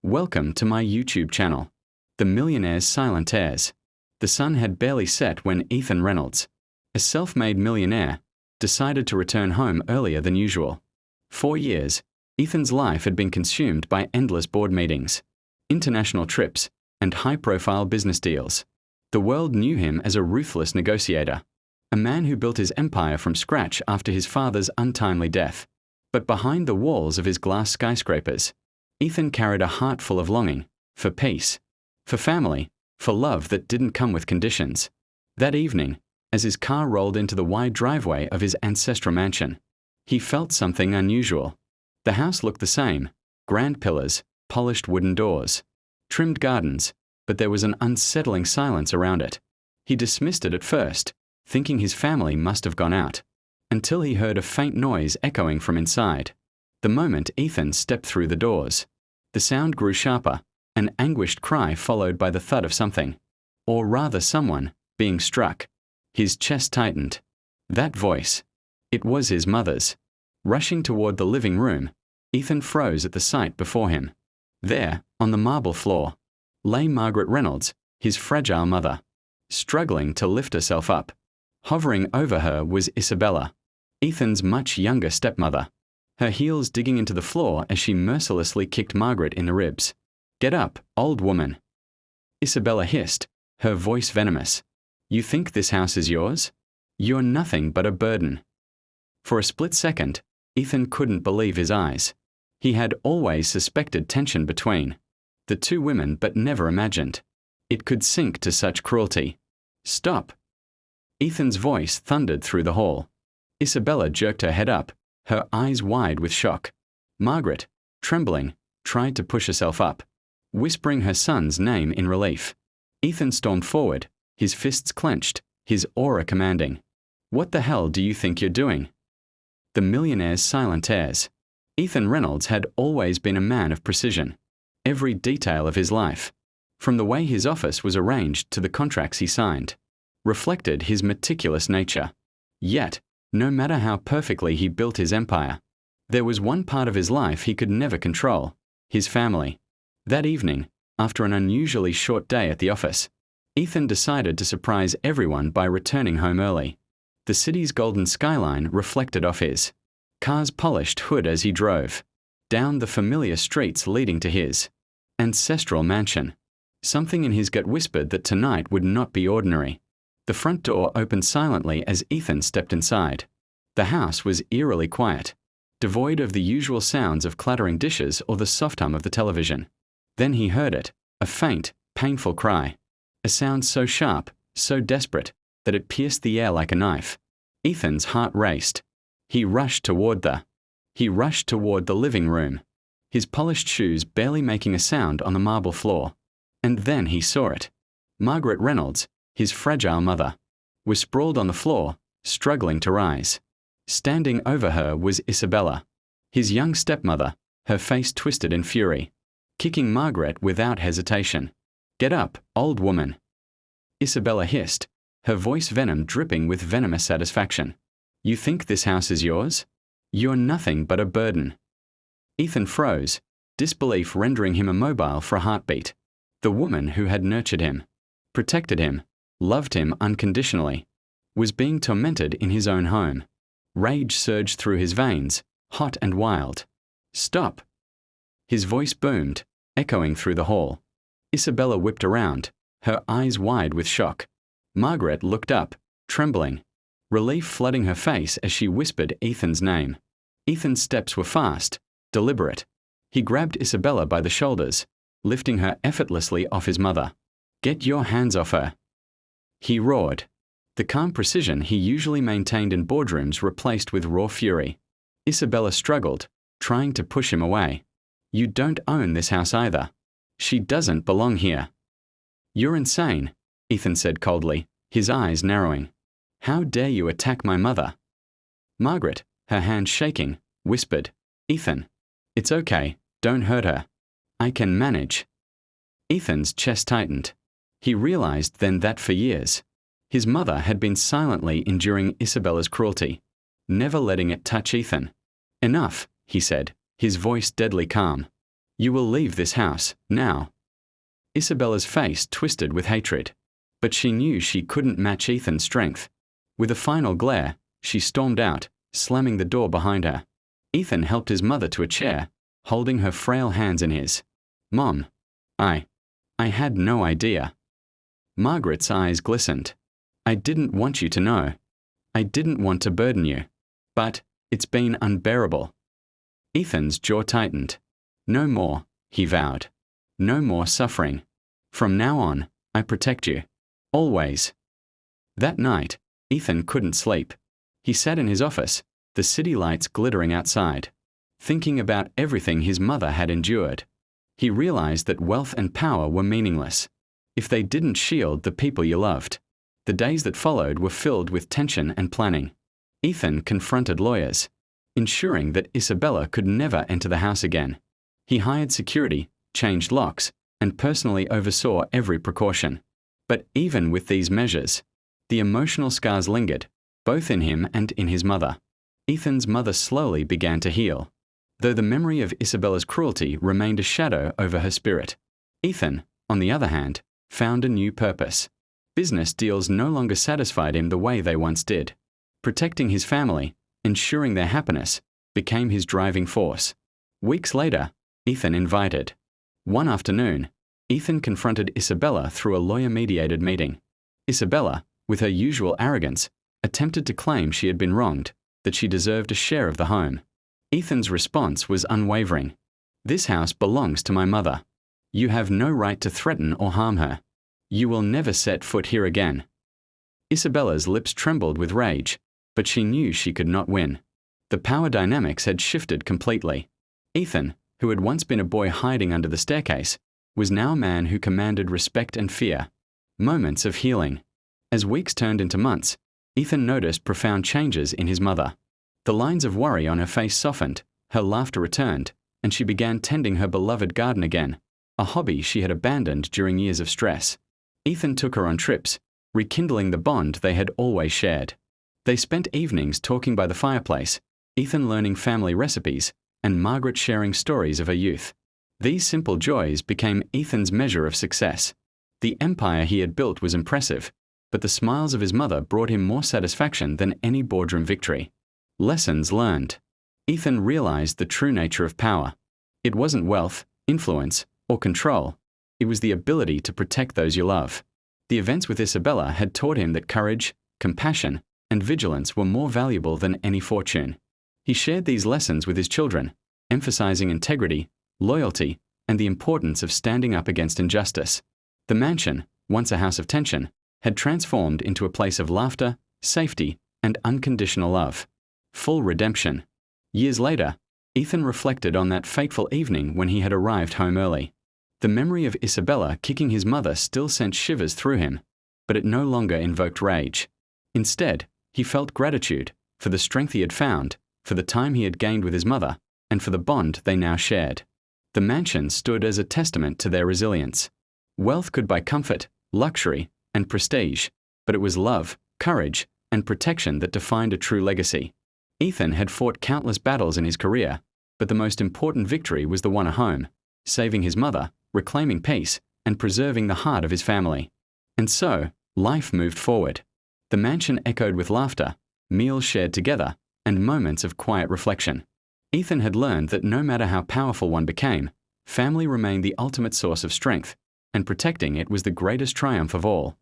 Welcome to my YouTube channel, The Millionaire's Silent Heirs. The sun had barely set when Ethan Reynolds, a self-made millionaire, decided to return home earlier than usual. 4 years, Ethan's life had been consumed by endless board meetings, international trips, and high-profile business deals. The world knew him as a ruthless negotiator, a man who built his empire from scratch after his father's untimely death. But behind the walls of his glass skyscrapers, Ethan carried a heart full of longing for peace, for family, for love that didn't come with conditions. That evening, as his car rolled into the wide driveway of his ancestral mansion, he felt something unusual. The house looked the same: grand pillars, polished wooden doors, trimmed gardens, but there was an unsettling silence around it. He dismissed it at first, thinking his family must have gone out, until he heard a faint noise echoing from inside. The moment Ethan stepped through the doors, the sound grew sharper, an anguished cry followed by the thud of something, or rather someone, being struck. His chest tightened. That voice. It was his mother's. Rushing toward the living room, Ethan froze at the sight before him. There, on the marble floor, lay Margaret Reynolds, his fragile mother, struggling to lift herself up. Hovering over her was Isabella, Ethan's much younger stepmother, her heels digging into the floor as she mercilessly kicked Margaret in the ribs. "Get up, old woman," Isabella hissed, her voice venomous. "You think this house is yours? You're nothing but a burden." For a split second, Ethan couldn't believe his eyes. He had always suspected tension between the two women, but never imagined it could sink to such cruelty. "Stop!" Ethan's voice thundered through the hall. Isabella jerked her head up, her eyes wide with shock. Margaret, trembling, tried to push herself up, whispering her son's name in relief. Ethan stormed forward, his fists clenched, his aura commanding. "What the hell do you think you're doing?" The Millionaire's Silent Heirs. Ethan Reynolds had always been a man of precision. Every detail of his life, from the way his office was arranged to the contracts he signed, reflected his meticulous nature. Yet, no matter how perfectly he built his empire, there was one part of his life he could never control: his family. That evening, after an unusually short day at the office, Ethan decided to surprise everyone by returning home early. The city's golden skyline reflected off his car's polished hood as he drove down the familiar streets leading to his ancestral mansion. Something in his gut whispered that tonight would not be ordinary. The front door opened silently as Ethan stepped inside. The house was eerily quiet, devoid of the usual sounds of clattering dishes or the soft hum of the television. Then he heard it, a faint, painful cry, a sound so sharp, so desperate, that it pierced the air like a knife. Ethan's heart raced. He rushed toward the living room, his polished shoes barely making a sound on the marble floor. And then he saw it. Margaret Reynolds, his fragile mother, was sprawled on the floor, struggling to rise. Standing over her was Isabella, his young stepmother, her face twisted in fury, kicking Margaret without hesitation. "Get up, old woman," Isabella hissed, her voice venom dripping with venomous satisfaction. "You think this house is yours? You're nothing but a burden." Ethan froze, disbelief rendering him immobile for a heartbeat. The woman who had nurtured him, protected him, loved him unconditionally, was being tormented in his own home. Rage surged through his veins, hot and wild. "Stop!" His voice boomed, echoing through the hall. Isabella whipped around, her eyes wide with shock. Margaret looked up, trembling, relief flooding her face as she whispered Ethan's name. Ethan's steps were fast, deliberate. He grabbed Isabella by the shoulders, lifting her effortlessly off his mother. "Get your hands off her," he roared, the calm precision he usually maintained in boardrooms replaced with raw fury. Isabella struggled, trying to push him away. "You don't own this house either. She doesn't belong here." "You're insane," Ethan said coldly, his eyes narrowing. "How dare you attack my mother?" Margaret, her hand shaking, whispered, "Ethan, it's okay, don't hurt her. I can manage." Ethan's chest tightened. He realized then that for years, his mother had been silently enduring Isabella's cruelty, never letting it touch Ethan. "Enough," he said, his voice deadly calm. You will leave this house, now." Isabella's face twisted with hatred, but she knew she couldn't match Ethan's strength. With a final glare, she stormed out, slamming the door behind her. Ethan helped his mother to a chair, holding her frail hands in his. "Mom, I had no idea." Margaret's eyes glistened. "I didn't want you to know. I didn't want to burden you. But it's been unbearable." Ethan's jaw tightened. "No more," he vowed. "No more suffering. From now on, I protect you. Always." That night, Ethan couldn't sleep. He sat in his office, the city lights glittering outside, thinking about everything his mother had endured. He realized that wealth and power were meaningless if they didn't shield the people you loved. The days that followed were filled with tension and planning. Ethan confronted lawyers, ensuring that Isabella could never enter the house again. He hired security, changed locks, and personally oversaw every precaution. But even with these measures, the emotional scars lingered, both in him and in his mother. Ethan's mother slowly began to heal, though the memory of Isabella's cruelty remained a shadow over her spirit. Ethan, on the other hand, found a new purpose. Business deals no longer satisfied him the way they once did. Protecting his family, ensuring their happiness, became his driving force. Weeks later, Ethan invited. One afternoon, Ethan confronted Isabella through a lawyer-mediated meeting. Isabella, with her usual arrogance, attempted to claim she had been wronged, that she deserved a share of the home. Ethan's response was unwavering. "This house belongs to my mother. You have no right to threaten or harm her. You will never set foot here again." Isabella's lips trembled with rage, but she knew she could not win. The power dynamics had shifted completely. Ethan, who had once been a boy hiding under the staircase, was now a man who commanded respect and fear. Moments of healing. As weeks turned into months, Ethan noticed profound changes in his mother. The lines of worry on her face softened, her laughter returned, and she began tending her beloved garden again, a hobby she had abandoned during years of stress. Ethan took her on trips, rekindling the bond they had always shared. They spent evenings talking by the fireplace, Ethan learning family recipes, and Margaret sharing stories of her youth. These simple joys became Ethan's measure of success. The empire he had built was impressive, but the smiles of his mother brought him more satisfaction than any boardroom victory. Lessons learned. Ethan realized the true nature of power. It wasn't wealth, influence, or control. It was the ability to protect those you love. The events with Isabella had taught him that courage, compassion, and vigilance were more valuable than any fortune. He shared these lessons with his children, emphasizing integrity, loyalty, and the importance of standing up against injustice. The mansion, once a house of tension, had transformed into a place of laughter, safety, and unconditional love. Full redemption. Years later, Ethan reflected on that fateful evening when he had arrived home early. The memory of Isabella kicking his mother still sent shivers through him, but it no longer invoked rage. Instead, he felt gratitude for the strength he had found, for the time he had gained with his mother, and for the bond they now shared. The mansion stood as a testament to their resilience. Wealth could buy comfort, luxury, and prestige, but it was love, courage, and protection that defined a true legacy. Ethan had fought countless battles in his career, but the most important victory was the one at home, saving his mother, reclaiming peace, and preserving the heart of his family. And so, life moved forward. The mansion echoed with laughter, meals shared together, and moments of quiet reflection. Ethan had learned that no matter how powerful one became, family remained the ultimate source of strength, and protecting it was the greatest triumph of all.